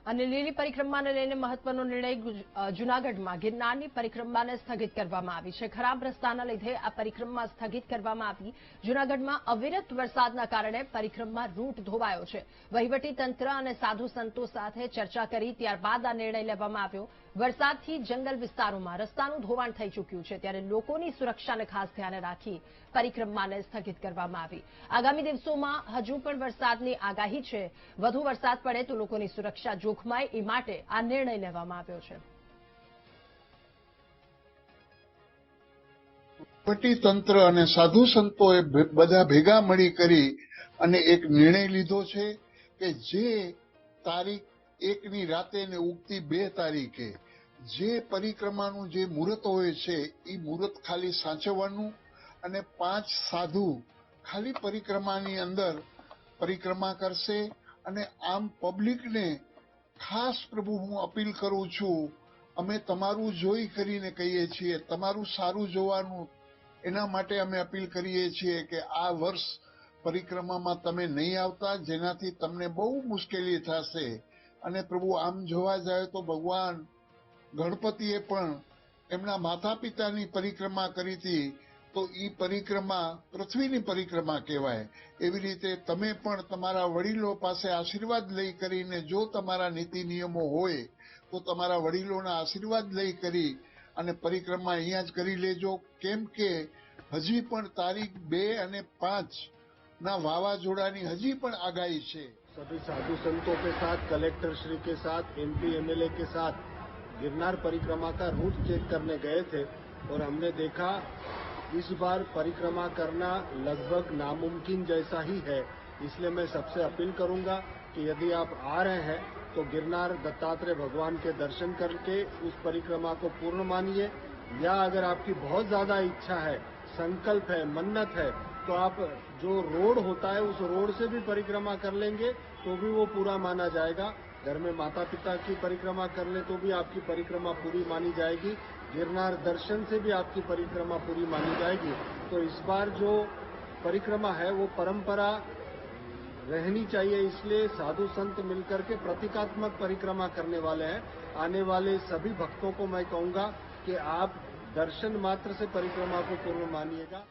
અને લીલી પરિક્રમાને લઈને મહત્વનો નિર્ણય જૂનાગઢમાં ગિરનારની પરિક્રમાને સ્થગિત કરવામાં આવી છે. ખરાબ રસ્તાના લીધે આ પરિક્રમા સ્થગિત કરવામાં આવી. જૂનાગઢમાં અવિરત વરસાદના કારણે પરિક્રમા રૂટ ધોવાયો છે. વહીવટી તંત્ર અને સાધુ સંતો સાથે ચર્ચા કરી ત્યારબાદ આ નિર્ણય લેવામાં આવ્યો. વરસાદથી જંગલ વિસ્તારોમાં રસ્તાનું ધોવાણ થઈ ચૂક્યું છે, ત્યારે લોકોની સુરક્ષાને ખાસ ધ્યાને રાખી પરિક્રમાને સ્થગિત કરવામાં આવી. આગામી દિવસોમાં હજુ પણ વરસાદની આગાહી છે. વધુ વરસાદ પડે તો લોકોની સુરક્ષા જોખમાય એ માટે આ નિર્ણય લેવામાં આવ્યો છે. વહીવટી તંત્ર અને સાધુ સંતોએ બધા ભેગા મળી કરી અને એક નિર્ણય લીધો છે કે જે તારીખ 1ની રાતે ને ઉગતી 2 તારીખે જે પરિક્રમાનું જે મુહૂર્ત હોય છે એ મુહૂર્ત ખાલી સાચવવાનું અને 5 સાધુ ખાલી પરિક્રમાની અંદર પરિક્રમા કરશે. અને આમ પબ્લિકને ખાસ પ્રભુ હું અપીલ કરું છું, અમે તમારું જોઈ કરીને કહીએ છીએ, તમારું સારું જોવાનું એના માટે અમે અપીલ કરીએ છીએ કે આ વર્ષ પરિક્રમામાં તમે નહીં આવતા, જેનાથી તમને બહુ મુશ્કેલી થશે. અને પ્રભુ આમ જોવા જાય તો ભગવાન ગણપતિએ પણ એમના માતા પિતાની પરિક્રમા કરી હતી, તો એ પરિક્રમા પૃથ્વીની પરિક્રમા કહેવાય. એવી રીતે તમે પણ તમારા વડીલો પાસે આશીર્વાદ લઈ કરીને, જો તમારા નીતિ નિયમો હોય તો તમારા વડીલોના આશીર્વાદ લઈ કરી અને પરિક્રમા અહીંયા જ કરી લેજો. કેમ કે હજી પણ તારીખ 2 અને 5 ના વાવાઝોડાની હજી પણ આગાહી છે. सभी साधु संतों के साथ, कलेक्टर श्री के साथ, एमपी एमएलए के साथ गिरनार परिक्रमा का रूट चेक करने गए थे और हमने देखा इस बार परिक्रमा करना लगभग नामुमकिन जैसा ही है. इसलिए मैं सबसे अपील करूंगा कि यदि आप आ रहे हैं तो गिरनार दत्तात्रेय भगवान के दर्शन करके उस परिक्रमा को पूर्ण मानिए, या अगर आपकी बहुत ज्यादा इच्छा है, संकल्प है, मन्नत है, तो आप जो रोड होता है उस रोड से भी परिक्रमा कर लेंगे तो भी वो पूरा माना जाएगा. घर में माता पिता की परिक्रमा कर ले तो भी आपकी परिक्रमा पूरी मानी जाएगी. गिरनार दर्शन से भी आपकी परिक्रमा पूरी मानी जाएगी. तो इस बार जो परिक्रमा है वो परंपरा रहनी चाहिए. इसलिए साधु संत मिलकर के प्रतीकात्मक परिक्रमा करने वाले हैं. आने वाले सभी भक्तों को मैं कहूंगा कि आप दर्शन मात्र से परिक्रमा को पूर्ण मानिएगा.